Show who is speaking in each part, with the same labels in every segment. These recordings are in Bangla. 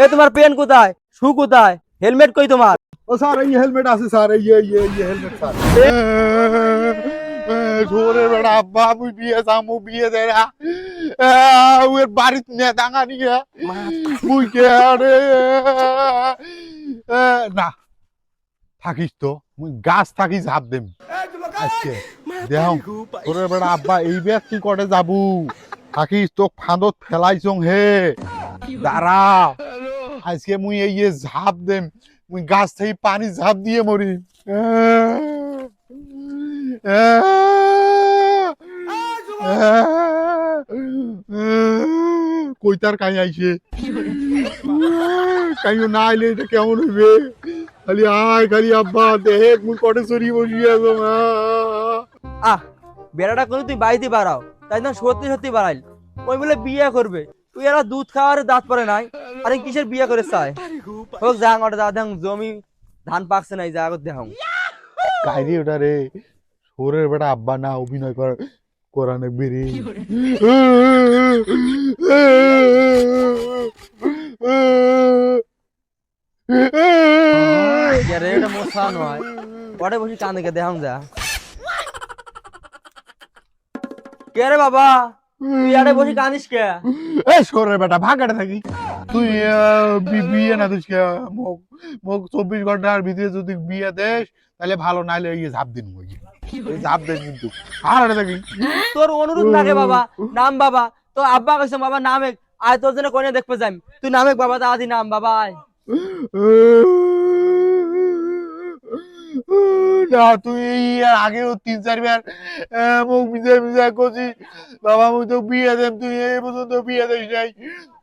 Speaker 1: এ তোমার পেন কোথায়, শু কোথায়, হেলমেট কই তোমার?
Speaker 2: ও স্যার এই হেলমেট আছে স্যার, এই হেলমেট স্যার। ছোরে বেড়া আব্বা মুই বিয়ে যামু বিয়ে দেরা ওর বাড়িত নিয়ে ডাঙা নিয়ে মুই কে আরে না থাকিস তো মুই গাছ থাকি ঝাপ দেম আজকে দেহ ছোরে বেড়া আব্বা এই বেশ কি করে যাবু থাকিস তো ফাঁদত ফেলাইছং হে দাঁড়া আজকে মুই এই ঝাপ দেম মুই গাছ থেকে পানি ঝাপ দিয়ে মরি কইতার কাই আইছে কাইও না আইলে এটা কেমন হইবে খালি আয় খালি আব্বা দেখ মুই কটে চড়ি বসিয়ে আছো
Speaker 1: আহ বেড়াটা করে তুই বাড়িতে বাড়াও, তাই না? সত্যি সত্যি বাড়াইল, ওই বলে বিয়ে করবে। তুই এরা দুধ খাওয়ার দাঁত পরে নাই, আরে কিসের বিয়ে করে চায়? হোক যা ওটা যা দেখ জমি ধান পাকছে নাই, যা দেখ।
Speaker 2: কাইরি ওটা রে সোরের বেটা আব্বা না অভিনয় করানে বেরি
Speaker 1: এটা মশা নয়, পরে বসে কানে কে দেখাম যা। কে রে বাবা, তুই আরে বসে কানিস কে?
Speaker 2: এই সোরের বেটা ভাগাটা থাকি তুই বিয়ে না দিস কে মোক মোক 24 ঘন্টার ভিতরে যদি বিয়ে দেস তাহলে ভালো, নাইলে এই ঝাপ দিন ওই ঝাপ দেন কিন্তু আর থাকি
Speaker 1: তোর অনুরোধ লাগে বাবা, নাম বাবা। তো আব্বা কইছে বাবা নামে আয়, তোর জন্য কোনে দেখতে যাই, তুই নামে বাবা, দাদি নাম বাবা আয়।
Speaker 2: না তুই আগেও 3-4 বার মুখ মিজা করছিস বাবা মুই তো বিয়ে দেন তুই এই পর্যন্ত বিয়ে দিস নাই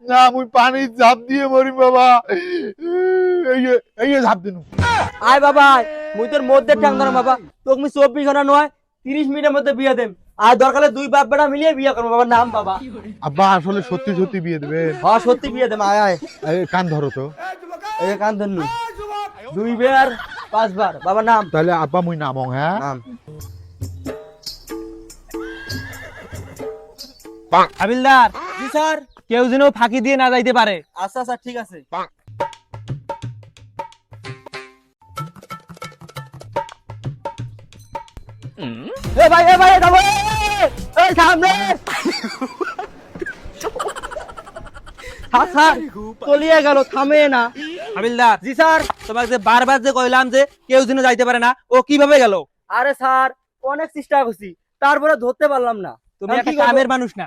Speaker 2: না মুই পানির ঝাঁপ দিয়ে মরি বাবা এই ঝাঁপ দিন
Speaker 1: আয় বাবা আয়, মুই তোর মধ্যে ঠ্যাং ধরাম বাবা। তোকে মুই 24 ঘন্টা নয় 30 মিনিটের মধ্যে বিয়ে দেম। আর দরকারে দুই বাপ বেটা মিলিয়ে বিয়ে করবো বাবা, নাম বাবা।
Speaker 2: আব্বা আসলে সত্যি সত্যি বিয়ে দেবে?
Speaker 1: হ্যাঁ সত্যি বিয়ে দেম, আয় আয়।
Speaker 2: কান ধরো তো
Speaker 1: এই কান ধরনু 2 বার 5 বার বাবা নাম।
Speaker 2: তাহলে আব্বা মুই নামং হ্যাঁ
Speaker 1: নাম
Speaker 3: হাবিলদার। জি স্যার। কেউ যেন ফাঁকি দিয়ে না যাইতে পারে।
Speaker 1: আচ্ছা আচ্ছা ঠিক আছে। এ ভাই থামো, এই সামনে স্যার তলিয়ে গেল, থামে না।
Speaker 3: হাবিলদার।
Speaker 1: জি স্যার।
Speaker 3: তোমাকে যে বারবার যে কইলাম যে কেউ যেন যাইতে পারে না, ও কিভাবে গেল?
Speaker 1: আরে স্যার অনেক চেষ্টা করছি, তারপরে ধরতে পারলাম না।
Speaker 3: তুমি
Speaker 1: আমি
Speaker 3: একটা
Speaker 1: কি করবো?
Speaker 3: কামের মানুষ না।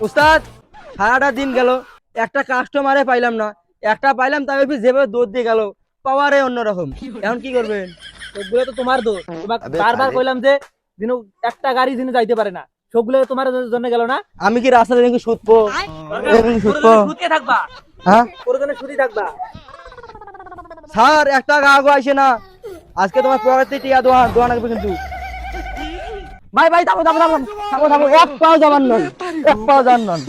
Speaker 1: উস্তাদ সারাটা দিন গেল, একটা কাস্টমারে পাইলাম না, একটা পাইলাম তাই যেভাবে দৌড় দিয়ে গেল, পাওয়ারে অন্যরকম। এখন কি করবেন?
Speaker 3: সবগুলো তো তোমার দোষ। তোমাকে বারবার কইলাম যে দিন একটা গাড়ি দিনে যাইতে পারে না, সবগুলো তোমার জন্য গেল না।
Speaker 1: আমি কি রাস্তাতে নাকি শুতবো?
Speaker 3: সুদকে থাকবা।
Speaker 1: হ্যাঁ
Speaker 3: ওর জন্য সুদি থাকবা।
Speaker 1: স্যার একটা আগো আইসে না, আজকে তোমার পরের টিয়া দোয়া লাগবে কিন্তু। ভাই থামো থামো থামো থামো থামো, এক পাও যাবার নন, এক পাও যাবার নন।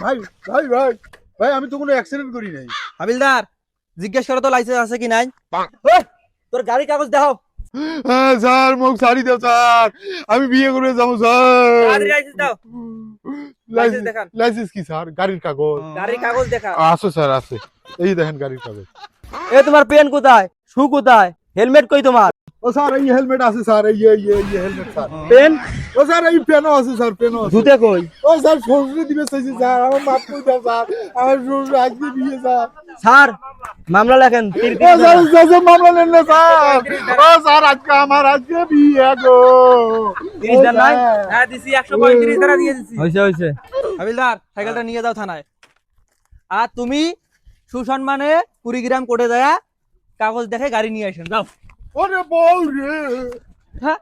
Speaker 2: ভাই ভাই ভাই ভাই আমি তো কোনো অ্যাক্সিডেন্ট করি নাই।
Speaker 3: হাবিলদার জিজ্ঞেস করো তো লাইসেন্স আছে কি নাই।
Speaker 1: ওই, তোর গাড়ি কাগজ দেখাও।
Speaker 2: হ্যাঁ স্যার মোক ছাড়ি দাও স্যার, আমি বিয়ে করে যাবো স্যার।
Speaker 3: গাড়ির লাইসেন্স দাও। লাইসেন্স দেখান।
Speaker 2: লাইসেন্স কি স্যার? গাড়ির কাগজ
Speaker 3: গাড়ির কাগজ দেখা।
Speaker 2: আছে স্যার আছে, এই দেখেন গাড়ির কাগজ।
Speaker 1: এ তোমার পেন কোথায়, শু কোথায়, হেলমেট কই তোমার?
Speaker 2: ও স্যার এই হেলমেট আছে স্যার, এই হেলমেট স্যার।
Speaker 1: পেন
Speaker 2: ও স্যার এই পেনও আছে স্যার, পেনও আছে।
Speaker 1: জুতে কই?
Speaker 2: ও স্যার শ্বশুরে দিবে চাইছি স্যার, আমার মাপ করে দাও স্যার, আমার শ্বশুর আজকে বিয়ে স্যার।
Speaker 1: স্যার মামলা লেখেন।
Speaker 2: ও স্যার মামলা নেন না স্যার। ও স্যার আজকে বিয়ে গো।
Speaker 1: 30 দেন নাই?
Speaker 3: হ্যাঁ দিছি, 135 টাকা দিয়ে দিছি।
Speaker 1: হইছে।
Speaker 3: হাবিলদার সাইকেলটা নিয়ে যাও থানায়। আর তুমি সুসম্মানে কুড়িগ্রাম কোর্টে যায় কাগজ দেখে গাড়ি নিয়ে আসেন, যাও।
Speaker 2: ওরে বউ রে।
Speaker 3: হ্যাঁ